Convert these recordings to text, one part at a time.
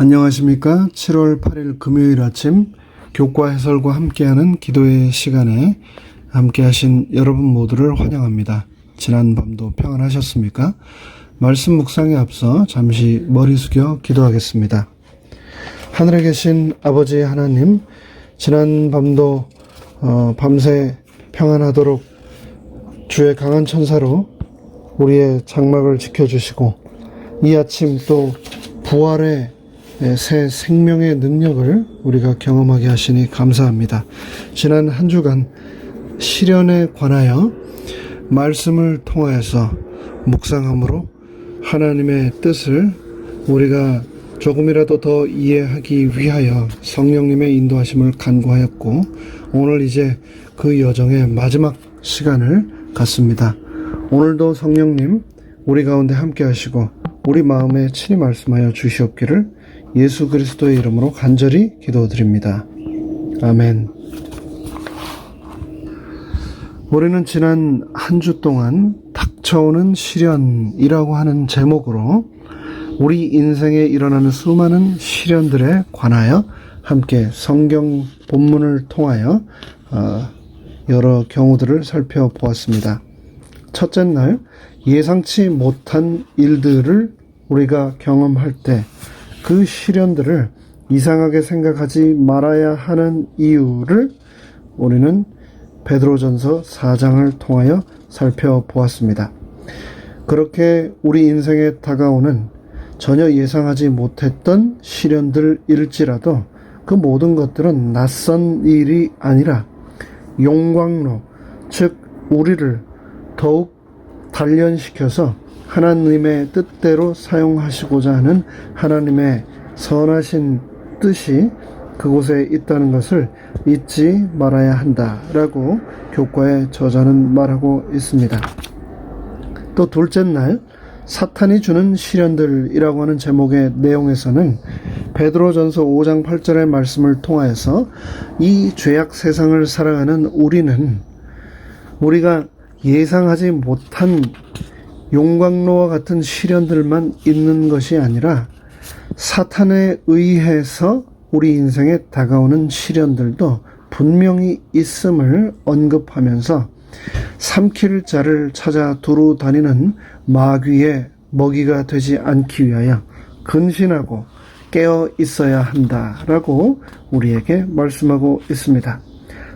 안녕하십니까. 7월 8일 금요일 아침 교과 해설과 함께하는 기도의 시간에 함께하신 여러분 모두를 환영합니다. 지난 밤도 평안하셨습니까? 말씀 묵상에 앞서 잠시 머리 숙여 기도하겠습니다. 하늘에 계신 아버지 하나님, 지난 밤도 밤새 평안하도록 주의 강한 천사로 우리의 장막을 지켜주시고 이 아침 또 부활의 새 생명의 능력을 우리가 경험하게 하시니 감사합니다. 지난 한 주간 시련에 관하여 말씀을 통하여서 묵상함으로 하나님의 뜻을 우리가 조금이라도 더 이해하기 위하여 성령님의 인도하심을 간구하였고, 오늘 이제 그 여정의 마지막 시간을 갖습니다. 오늘도 성령님 우리 가운데 함께 하시고 우리 마음에 친히 말씀하여 주시옵기를 예수 그리스도의 이름으로 간절히 기도드립니다. 아멘. 우리는 지난 한 주 동안 닥쳐오는 시련이라고 하는 제목으로 우리 인생에 일어나는 수많은 시련들에 관하여 함께 성경 본문을 통하여 여러 경우들을 살펴보았습니다. 첫째 날, 예상치 못한 일들을 우리가 경험할 때 그 시련들을 이상하게 생각하지 말아야 하는 이유를 우리는 베드로전서 4장을 통하여 살펴보았습니다. 그렇게 우리 인생에 다가오는 전혀 예상하지 못했던 시련들일지라도 그 모든 것들은 낯선 일이 아니라 용광로, 즉 우리를 더욱 단련시켜서 하나님의 뜻대로 사용하시고자 하는 하나님의 선하신 뜻이 그곳에 있다는 것을 잊지 말아야 한다라고 교과의 저자는 말하고 있습니다. 또 둘째 날, 사탄이 주는 시련들이라고 하는 제목의 내용에서는 베드로전서 5장 8절의 말씀을 통하여서 이 죄악 세상을 살아가는 우리가 예상하지 못한 용광로와 같은 시련들만 있는 것이 아니라 사탄에 의해서 우리 인생에 다가오는 시련들도 분명히 있음을 언급하면서 삼킬 자를 찾아 두루 다니는 마귀의 먹이가 되지 않기 위하여 근신하고 깨어 있어야 한다라고 우리에게 말씀하고 있습니다.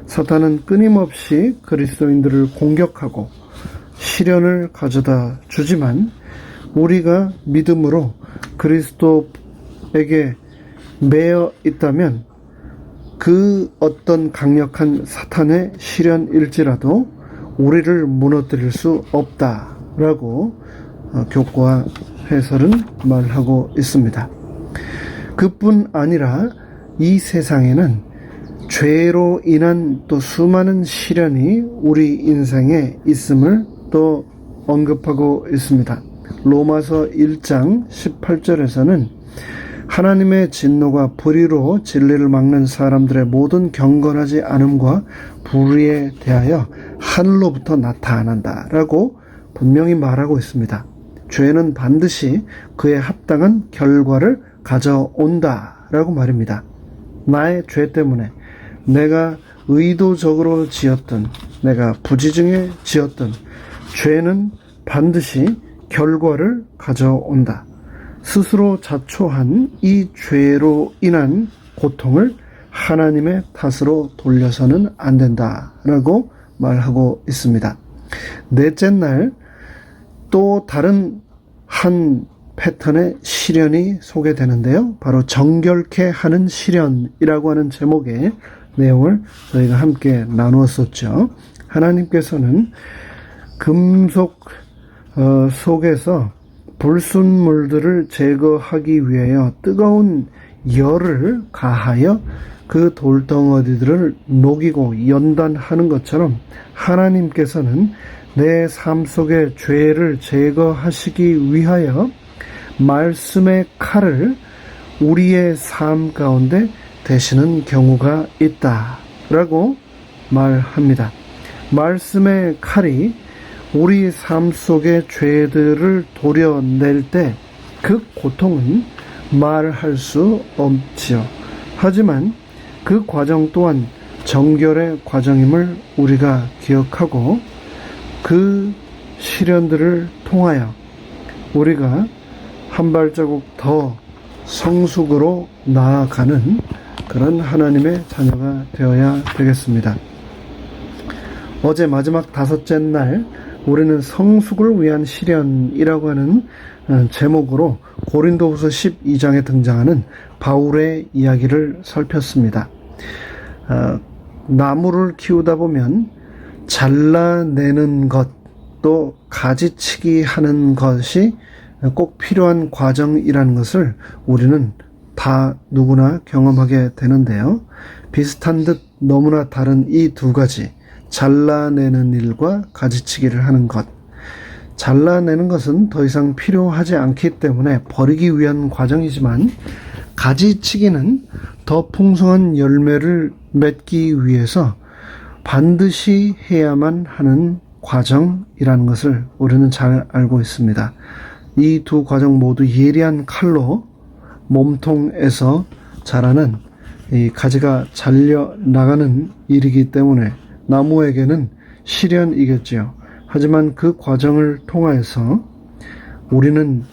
사탄은 끊임없이 그리스도인들을 공격하고 시련을 가져다 주지만 우리가 믿음으로 그리스도에게 매여 있다면 그 어떤 강력한 사탄의 시련일지라도 우리를 무너뜨릴 수 없다라고 교과 해설은 말하고 있습니다. 그뿐 아니라 이 세상에는 죄로 인한 또 수많은 시련이 우리 인생에 있음을 또 언급하고 있습니다. 로마서 1장 18절에서는 하나님의 진노가 불의로 진리를 막는 사람들의 모든 경건하지 않음과 불의에 대하여 하늘로부터 나타난다라고 분명히 말하고 있습니다. 죄는 반드시 그에 합당한 결과를 가져온다라고 말입니다. 나의 죄 때문에 내가 의도적으로 지었든 내가 부지중에 지었든 죄는 반드시 결과를 가져온다. 스스로 자초한 이 죄로 인한 고통을 하나님의 탓으로 돌려서는 안 된다라고 말하고 있습니다. 넷째 날, 또 다른 한 패턴의 시련이 소개되는데요. 바로 정결케 하는 시련이라고 하는 제목의 내용을 저희가 함께 나누었었죠. 하나님께서는 금속 속에서 불순물들을 제거하기 위하여 뜨거운 열을 가하여 그 돌덩어리들을 녹이고 연단하는 것처럼 하나님께서는 내 삶 속의 죄를 제거하시기 위하여 말씀의 칼을 우리의 삶 가운데 대시는 경우가 있다라고 말합니다. 말씀의 칼이 우리 삶 속의 죄들을 도려낼 때 그 고통은 말할 수 없지요. 하지만 그 과정 또한 정결의 과정임을 우리가 기억하고 그 시련들을 통하여 우리가 한 발자국 더 성숙으로 나아가는 그런 하나님의 자녀가 되어야 되겠습니다. 어제 마지막 5째 날 우리는 성숙을 위한 시련이라고 하는 제목으로 고린도후서 12장에 등장하는 바울의 이야기를 살폈습니다. 나무를 키우다 보면 잘라내는 것, 또 가지치기 하는 것이 꼭 필요한 과정이라는 것을 우리는 다 누구나 경험하게 되는데요. 비슷한 듯 너무나 다른 이 두 가지, 잘라내는 일과 가지치기를 하는 것. 잘라내는 것은 더 이상 필요하지 않기 때문에 버리기 위한 과정이지만, 가지치기는 더 풍성한 열매를 맺기 위해서 반드시 해야만 하는 과정이라는 것을 우리는 잘 알고 있습니다. 이 두 과정 모두 예리한 칼로 몸통에서 자라는 이 가지가 잘려 나가는 일이기 때문에 나무에게는 시련이겠지요. 하지만 그 과정을 통하여서 우리는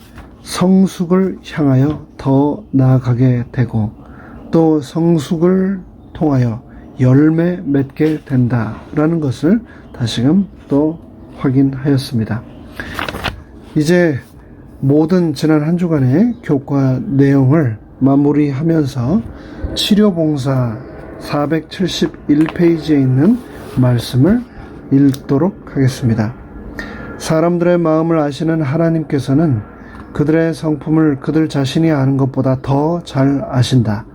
성숙을 향하여 더 나아가게 되고, 또 성숙을 통하여 열매 맺게 된다라는 것을 다시금 또 확인하였습니다. 이제 모든 지난 한 주간의 교과 내용을 마무리하면서 치료봉사 471페이지에 있는 말씀을 읽도록 하겠습니다. 사람들의 마음을 아시는 하나님께서는 그들의 성품을 그들 자신이 아는 것보다 더 잘 아신다.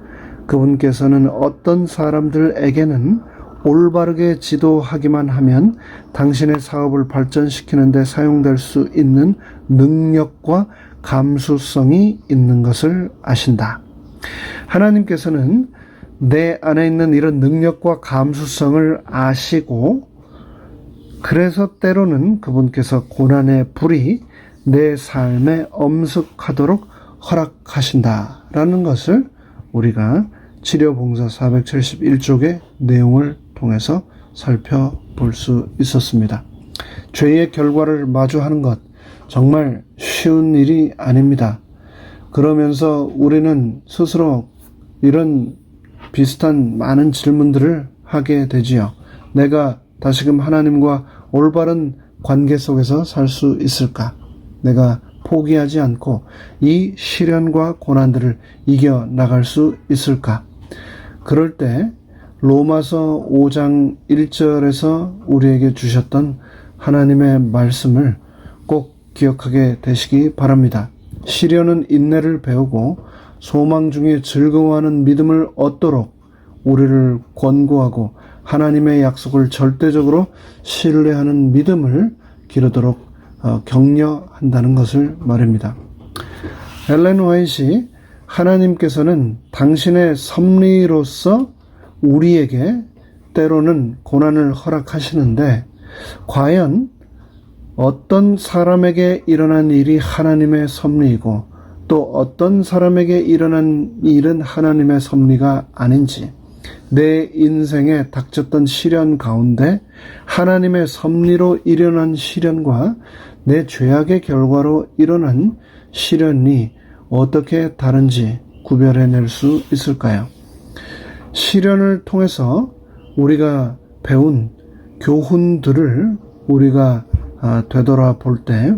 그분께서는 어떤 사람들에게는 올바르게 지도하기만 하면 당신의 사업을 발전시키는 데 사용될 수 있는 능력과 감수성이 있는 것을 아신다. 하나님께서는 내 안에 있는 이런 능력과 감수성을 아시고, 그래서 때로는 그분께서 고난의 불이 내 삶에 엄습하도록 허락하신다라는 것을 우리가 치료봉사 471쪽의 내용을 통해서 살펴볼 수 있었습니다. 죄의 결과를 마주하는 것 정말 쉬운 일이 아닙니다. 그러면서 우리는 스스로 이런 비슷한 많은 질문들을 하게 되지요. 내가 다시금 하나님과 올바른 관계 속에서 살 수 있을까? 내가 포기하지 않고 이 시련과 고난들을 이겨나갈 수 있을까? 그럴 때 로마서 5장 1절에서 우리에게 주셨던 하나님의 말씀을 꼭 기억하게 되시기 바랍니다. 시련은 인내를 배우고 소망 중에 즐거워하는 믿음을 얻도록 우리를 권고하고 하나님의 약속을 절대적으로 신뢰하는 믿음을 기르도록 격려한다는 것을 말입니다. 엘렌 화이트이 하나님께서는 당신의 섭리로서 우리에게 때로는 고난을 허락하시는데, 과연 어떤 사람에게 일어난 일이 하나님의 섭리이고 또 어떤 사람에게 일어난 일은 하나님의 섭리가 아닌지, 내 인생에 닥쳤던 시련 가운데 하나님의 섭리로 일어난 시련과 내 죄악의 결과로 일어난 시련이 어떻게 다른지 구별해낼 수 있을까요? 시련을 통해서 우리가 배운 교훈들을 우리가 되돌아볼 때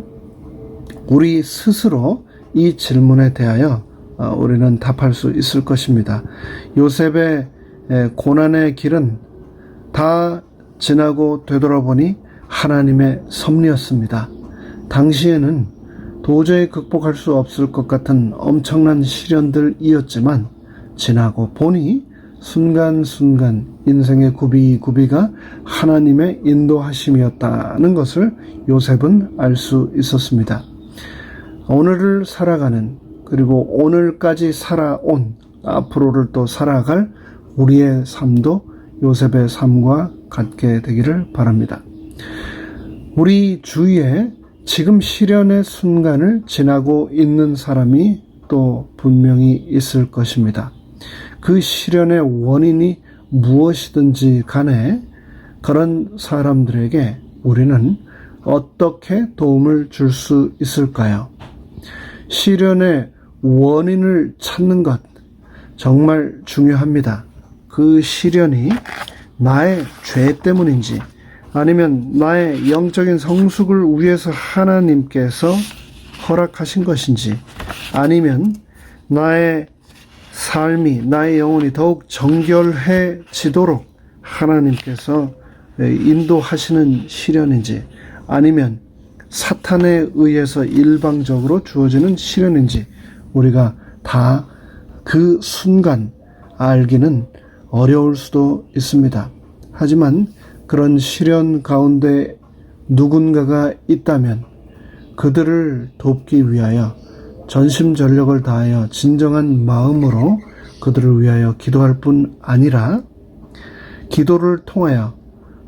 우리 스스로 이 질문에 대하여 우리는 답할 수 있을 것입니다. 요셉의 고난의 길은 다 지나고 되돌아보니 하나님의 섭리였습니다. 당시에는 도저히 극복할 수 없을 것 같은 엄청난 시련들이었지만 지나고 보니 순간순간 인생의 구비구비가 하나님의 인도하심이었다는 것을 요셉은 알 수 있었습니다. 오늘을 살아가는, 그리고 오늘까지 살아온, 앞으로를 또 살아갈 우리의 삶도 요셉의 삶과 같게 되기를 바랍니다. 우리 주위에 지금 시련의 순간을 지나고 있는 사람이 또 분명히 있을 것입니다. 그 시련의 원인이 무엇이든지 간에 그런 사람들에게 우리는 어떻게 도움을 줄 수 있을까요? 시련의 원인을 찾는 것 정말 중요합니다. 그 시련이 나의 죄 때문인지 아니면 나의 영적인 성숙을 위해서 하나님께서 허락하신 것인지 아니면 나의 삶이 나의 영혼이 더욱 정결해지도록 하나님께서 인도하시는 시련인지 아니면 사탄에 의해서 일방적으로 주어지는 시련인지 우리가 다 그 순간 알기는 어려울 수도 있습니다. 하지만 그런 시련 가운데 누군가가 있다면 그들을 돕기 위하여 전심전력을 다하여 진정한 마음으로 그들을 위하여 기도할 뿐 아니라 기도를 통하여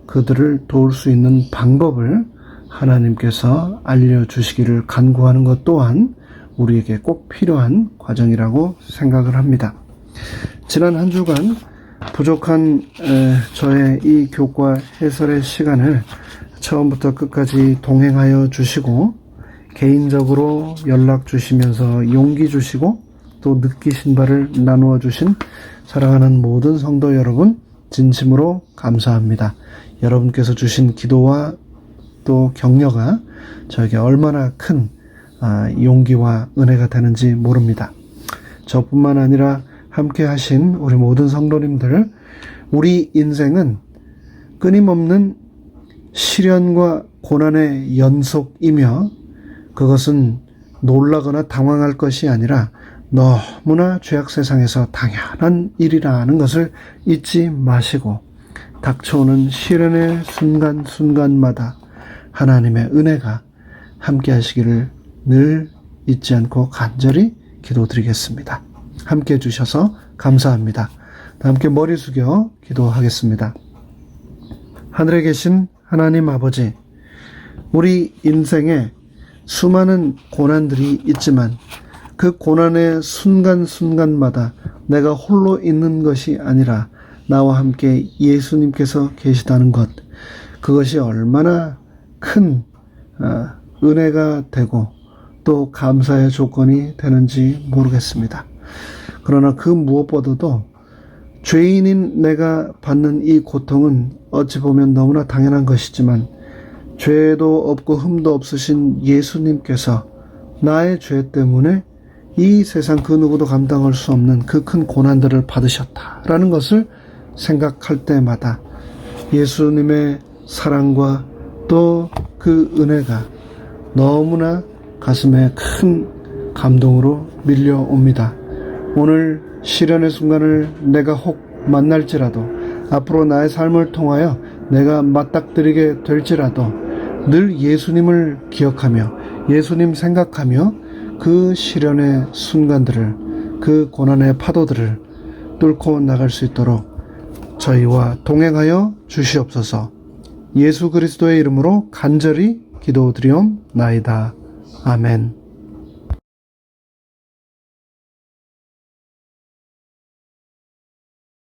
그들을 도울 수 있는 방법을 하나님께서 알려주시기를 간구하는 것 또한 우리에게 꼭 필요한 과정이라고 생각을 합니다. 지난 한 주간 부족한 저의 이 교과 해설의 시간을 처음부터 끝까지 동행하여 주시고 개인적으로 연락 주시면서 용기 주시고 또 느끼신 바를 나누어 주신 사랑하는 모든 성도 여러분 진심으로 감사합니다. 여러분께서 주신 기도와 또 격려가 저에게 얼마나 큰 용기와 은혜가 되는지 모릅니다. 저뿐만 아니라 함께 하신 우리 모든 성도님들, 우리 인생은 끊임없는 시련과 고난의 연속이며 그것은 놀라거나 당황할 것이 아니라 너무나 죄악 세상에서 당연한 일이라는 것을 잊지 마시고 닥쳐오는 시련의 순간순간마다 하나님의 은혜가 함께 하시기를 늘 잊지 않고 간절히 기도드리겠습니다. 함께 해주셔서 감사합니다. 함께 머리 숙여 기도하겠습니다. 하늘에 계신 하나님 아버지, 우리 인생에 수많은 고난들이 있지만 그 고난의 순간순간마다 내가 홀로 있는 것이 아니라 나와 함께 예수님께서 계시다는 것, 그것이 얼마나 큰 은혜가 되고 또 감사의 조건이 되는지 모르겠습니다. 그러나 그 무엇보다도 죄인인 내가 받는 이 고통은 어찌 보면 너무나 당연한 것이지만 죄도 없고 흠도 없으신 예수님께서 나의 죄 때문에 이 세상 그 누구도 감당할 수 없는 그 큰 고난들을 받으셨다라는 것을 생각할 때마다 예수님의 사랑과 또 그 은혜가 너무나 가슴에 큰 감동으로 밀려옵니다. 오늘 시련의 순간을 내가 혹 만날지라도 앞으로 나의 삶을 통하여 내가 맞닥뜨리게 될지라도 늘 예수님을 기억하며 예수님 생각하며 그 시련의 순간들을 그 고난의 파도들을 뚫고 나갈 수 있도록 저희와 동행하여 주시옵소서. 예수 그리스도의 이름으로 간절히 기도드리옵나이다. 아멘.